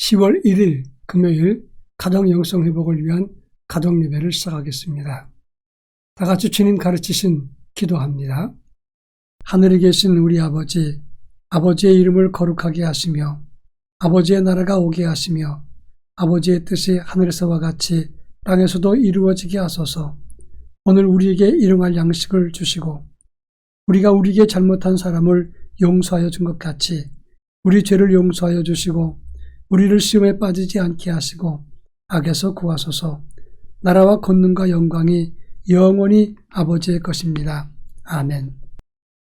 10월 1일 금요일 가정 영성 회복을 위한 가정 예배를 시작하겠습니다. 다 같이 주님 가르치신 기도합니다. 하늘에 계신 우리 아버지, 아버지의 이름을 거룩하게 하시며 아버지의 나라가 오게 하시며 아버지의 뜻이 하늘에서와 같이 땅에서도 이루어지게 하소서. 오늘 우리에게 일용할 양식을 주시고 우리가 우리에게 잘못한 사람을 용서하여 준 것 같이 우리 죄를 용서하여 주시고 우리를 시험에 빠지지 않게 하시고 악에서 구하소서. 나라와 권능과 영광이 영원히 아버지의 것입니다. 아멘.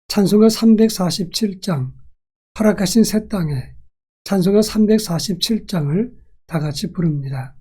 찬송가 347장 허락하신 새 땅에 찬송가 347장을 다 같이 부릅니다.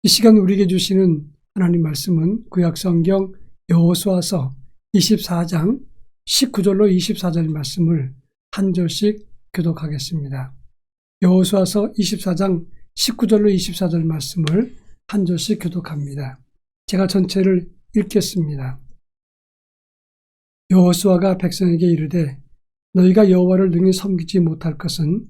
이 시간 우리에게 주시는 하나님 말씀은 구약성경 여호수아서 24장 19절로 24절 말씀을 한 절씩 교독하겠습니다. 여호수아서 24장 19절로 24절 말씀을 한 절씩 교독합니다. 제가 전체를 읽겠습니다. 여호수아가 백성에게 이르되 너희가 여호와를 능히 섬기지 못할 것은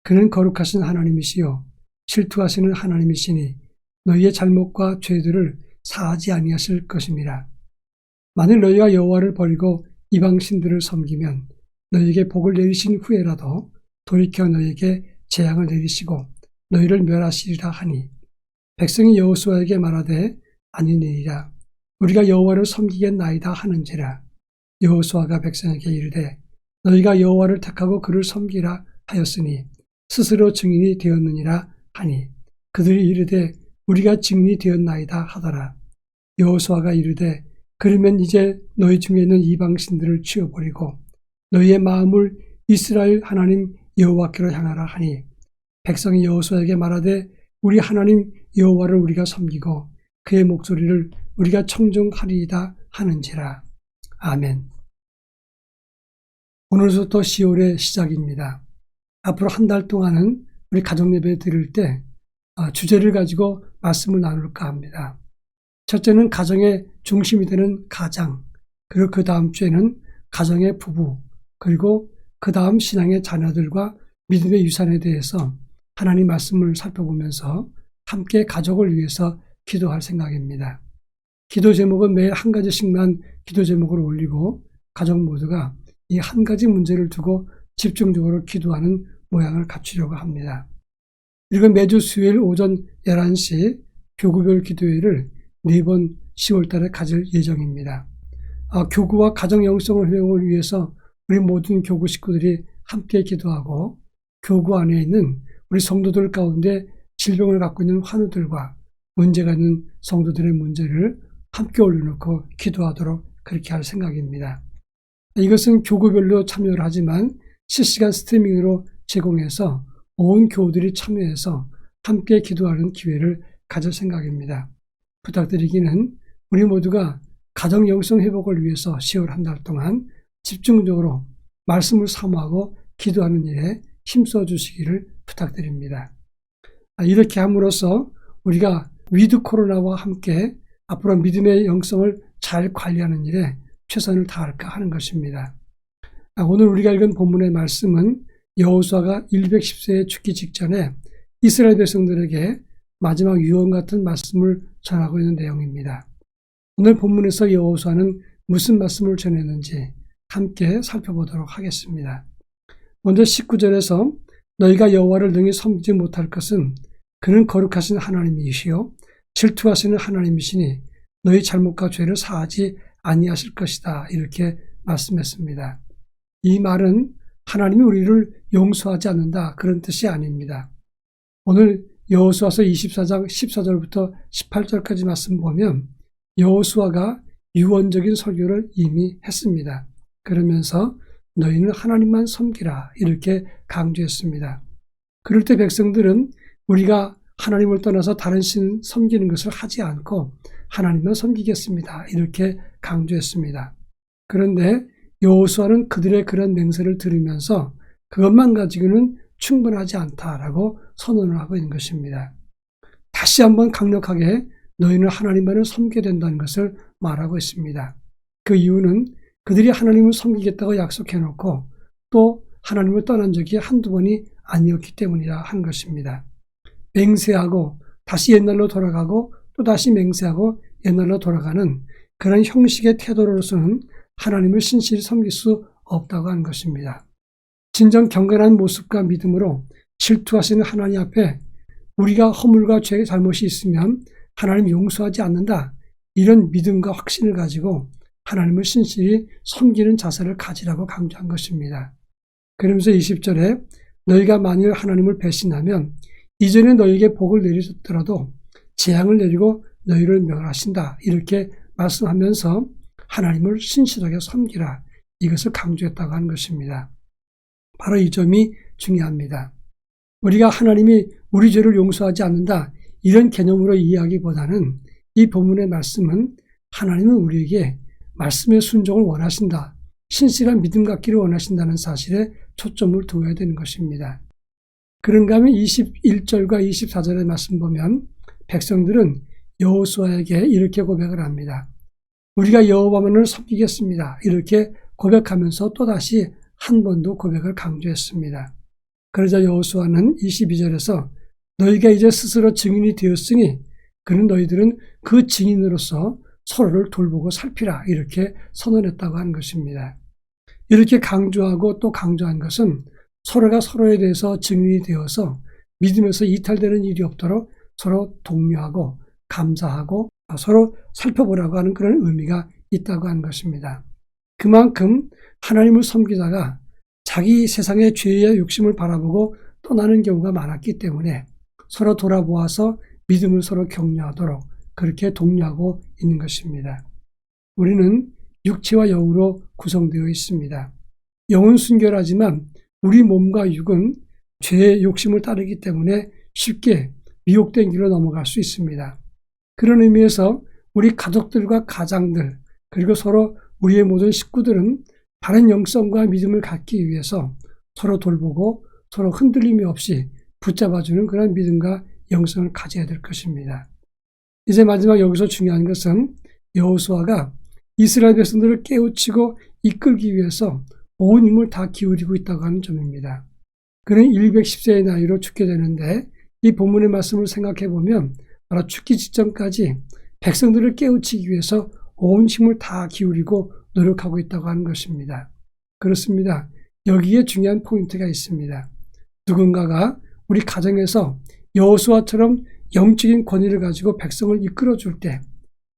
그는 거룩하신 하나님이시요 질투하시는 하나님이시니 너희의 잘못과 죄들을 사하지 아니하실 것입니다. 만일 너희가 여호와를 버리고 이방 신들을 섬기면 너희에게 복을 내리신 후에라도 돌이켜 너희에게 재앙을 내리시고 너희를 멸하시리라 하니 백성이 여호수아에게 말하되 아니니이다. 우리가 여호와를 섬기겠나이다 하는지라. 여호수아가 백성에게 이르되 너희가 여호와를 택하고 그를 섬기라 하였으니 스스로 증인이 되었느니라 하니 그들이 이르되 우리가 증인이 되었나이다 하더라. 여호수아가 이르되 그러면 이제 너희 중에 있는 이방신들을 치워버리고 너희의 마음을 이스라엘 하나님 여호와께로 향하라 하니 백성이 여호수아에게 말하되 우리 하나님 여호와를 우리가 섬기고 그의 목소리를 우리가 청종하리이다 하는지라. 아멘. 오늘부터 10월의 시작입니다. 앞으로 한 달 동안은 우리 가정예배 드릴 때 주제를 가지고 말씀을 나눌까 합니다. 첫째는 가정의 중심이 되는 가장, 그리고 그 다음 주에는 가정의 부부, 그리고 그 다음 신앙의 자녀들과 믿음의 유산에 대해서 하나님 말씀을 살펴보면서 함께 가족을 위해서 기도할 생각입니다. 기도 제목은 매일 한 가지씩만 기도 제목을 올리고 가족 모두가 이 한 가지 문제를 두고 집중적으로 기도하는 모양을 갖추려고 합니다. 그리고 매주 수요일 오전 11시 교구별 기도회를 4번 10월 달에 가질 예정입니다. 교구와 가정 영성을 회복을 위해서 우리 모든 교구 식구들이 함께 기도하고 교구 안에 있는 우리 성도들 가운데 질병을 갖고 있는 환우들과 문제가 있는 성도들의 문제를 함께 올려놓고 기도하도록 그렇게 할 생각입니다. 이것은 교구별로 참여를 하지만 실시간 스트리밍으로 제공해서 온 교우들이 참여해서 함께 기도하는 기회를 가질 생각입니다. 부탁드리기는 우리 모두가 가정 영성 회복을 위해서 10월 한 달 동안 집중적으로 말씀을 사모하고 기도하는 일에 힘써 주시기를 부탁드립니다. 이렇게 함으로써 우리가 위드 코로나와 함께 앞으로 믿음의 영성을 잘 관리하는 일에 최선을 다할까 하는 것입니다. 오늘 우리가 읽은 본문의 말씀은 여호수아가 110세에 죽기 직전에 이스라엘 백성들에게 마지막 유언 같은 말씀을 전하고 있는 내용입니다. 오늘 본문에서 여호수아는 무슨 말씀을 전했는지 함께 살펴보도록 하겠습니다. 먼저 19절에서 너희가 여호와를 능히 섬기지 못할 것은 그는 거룩하신 하나님이시요 질투하시는 하나님이시니 너희 잘못과 죄를 사하지 아니하실 것이다. 이렇게 말씀했습니다. 이 말은 하나님이 우리를 용서하지 않는다 그런 뜻이 아닙니다. 오늘 여호수아서 24장 14절부터 18절까지 말씀 보면 여호수아가 유언적인 설교를 이미 했습니다. 그러면서 너희는 하나님만 섬기라 이렇게 강조했습니다. 그럴 때 백성들은 우리가 하나님을 떠나서 다른 신 섬기는 것을 하지 않고 하나님만 섬기겠습니다. 이렇게 강조했습니다. 그런데 여호수아는 그들의 그런 맹세를 들으면서 그것만 가지고는 충분하지 않다라고 선언을 하고 있는 것입니다. 다시 한번 강력하게 너희는 하나님만을 섬겨야 된다는 것을 말하고 있습니다. 그 이유는 그들이 하나님을 섬기겠다고 약속해놓고 또 하나님을 떠난 적이 한두 번이 아니었기 때문이라 하는 것입니다. 맹세하고 다시 옛날로 돌아가고 또 다시 맹세하고 옛날로 돌아가는 그런 형식의 태도로서는 하나님을 신실히 섬길 수 없다고 하는 것입니다. 진정 경건한 모습과 믿음으로 질투하시는 하나님 앞에 우리가 허물과 죄 잘못이 있으면 하나님 용서하지 않는다. 이런 믿음과 확신을 가지고 하나님을 신실히 섬기는 자세를 가지라고 강조한 것입니다. 그러면서 20절에 너희가 만일 하나님을 배신하면 이전에 너희에게 복을 내리셨더라도 재앙을 내리고 너희를 멸하신다. 이렇게 말씀하면서 하나님을 신실하게 섬기라. 이것을 강조했다고 하는 것입니다. 바로 이 점이 중요합니다. 우리가 하나님이 우리 죄를 용서하지 않는다. 이런 개념으로 이해하기보다는 이 본문의 말씀은 하나님은 우리에게 말씀의 순종을 원하신다. 신실한 믿음 갖기를 원하신다는 사실에 초점을 두어야 되는 것입니다. 그런가 하면 21절과 24절의 말씀 보면 백성들은 여호수아에게 이렇게 고백을 합니다. 우리가 여호와만을 섬기겠습니다. 이렇게 고백하면서 또다시 한 번 더 고백을 강조했습니다. 그러자 여호수아는 22절에서 너희가 이제 스스로 증인이 되었으니 그는 너희들은 그 증인으로서 서로를 돌보고 살피라 이렇게 선언했다고 하는 것입니다. 이렇게 강조하고 또 강조한 것은 서로가 서로에 대해서 증인이 되어서 믿음에서 이탈되는 일이 없도록 서로 독려하고 감사하고 서로 살펴보라고 하는 그런 의미가 있다고 하는 것입니다. 그만큼 하나님을 섬기다가 자기 세상의 죄의 욕심을 바라보고 떠나는 경우가 많았기 때문에 서로 돌아보아서 믿음을 서로 격려하도록 그렇게 독려하고 있는 것입니다. 우리는 육체와 영으로 구성되어 있습니다. 영은 순결하지만 우리 몸과 육은 죄의 욕심을 따르기 때문에 쉽게 미혹된 길로 넘어갈 수 있습니다. 그런 의미에서 우리 가족들과 가장들 그리고 서로 우리의 모든 식구들은 바른 영성과 믿음을 갖기 위해서 서로 돌보고 서로 흔들림이 없이 붙잡아주는 그런 믿음과 영성을 가져야 될 것입니다. 이제 마지막 여기서 중요한 것은 여호수아가 이스라엘 백성들을 깨우치고 이끌기 위해서 온 힘을 다 기울이고 있다고 하는 점입니다. 그는 110세의 나이로 죽게 되는데 이 본문의 말씀을 생각해 보면 바로 죽기 직전까지 백성들을 깨우치기 위해서 온 힘을 다 기울이고 노력하고 있다고 하는 것입니다. 그렇습니다. 여기에 중요한 포인트가 있습니다. 누군가가 우리 가정에서 여호수아처럼 영적인 권위를 가지고 백성을 이끌어 줄 때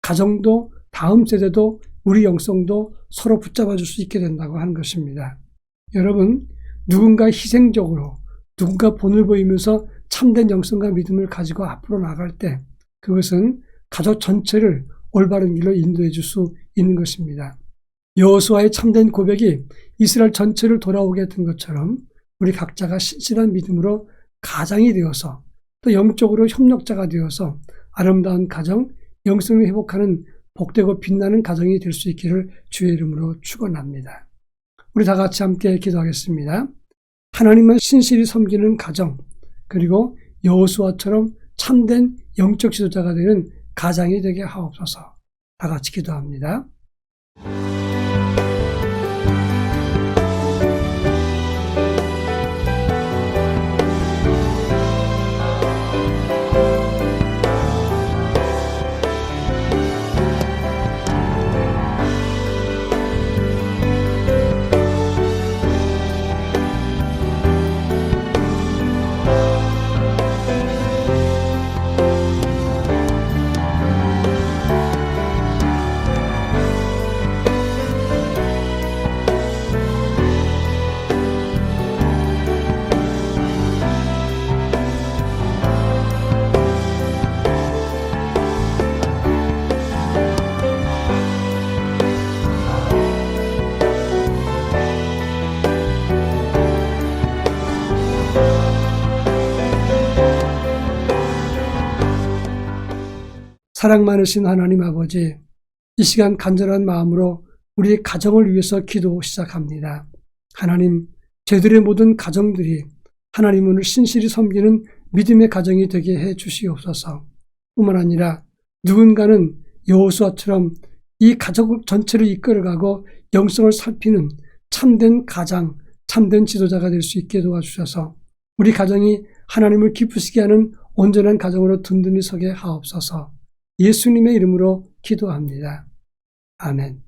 가정도 다음 세대도 우리 영성도 서로 붙잡아 줄 수 있게 된다고 하는 것입니다. 여러분, 누군가 희생적으로 누군가 본을 보이면서 참된 영성과 믿음을 가지고 앞으로 나갈 때 그것은 가족 전체를 올바른 길로 인도해 줄 수 있는 것입니다. 여호수아의 참된 고백이 이스라엘 전체를 돌아오게 했던 것처럼 우리 각자가 신실한 믿음으로 가장이 되어서 또 영적으로 협력자가 되어서 아름다운 가정, 영성을 회복하는 복되고 빛나는 가정이 될 수 있기를 주의 이름으로 축원합니다. 우리 다 같이 함께 기도하겠습니다. 하나님만 신실히 섬기는 가정, 그리고 여호수아처럼 참된 영적 지도자가 되는 가장이 되게 하옵소서. 다 같이 기도합니다. 사랑 많으신 하나님 아버지, 이 시간 간절한 마음으로 우리의 가정을 위해서 기도 시작합니다. 하나님, 저희들의 모든 가정들이 하나님을 신실히 섬기는 믿음의 가정이 되게 해 주시옵소서. 뿐만 아니라 누군가는 여호수아처럼 이 가족 전체를 이끌어가고 영성을 살피는 참된 가장, 참된 지도자가 될 수 있게 도와주셔서 우리 가정이 하나님을 기쁘시게 하는 온전한 가정으로 든든히 서게 하옵소서. 예수님의 이름으로 기도합니다. 아멘.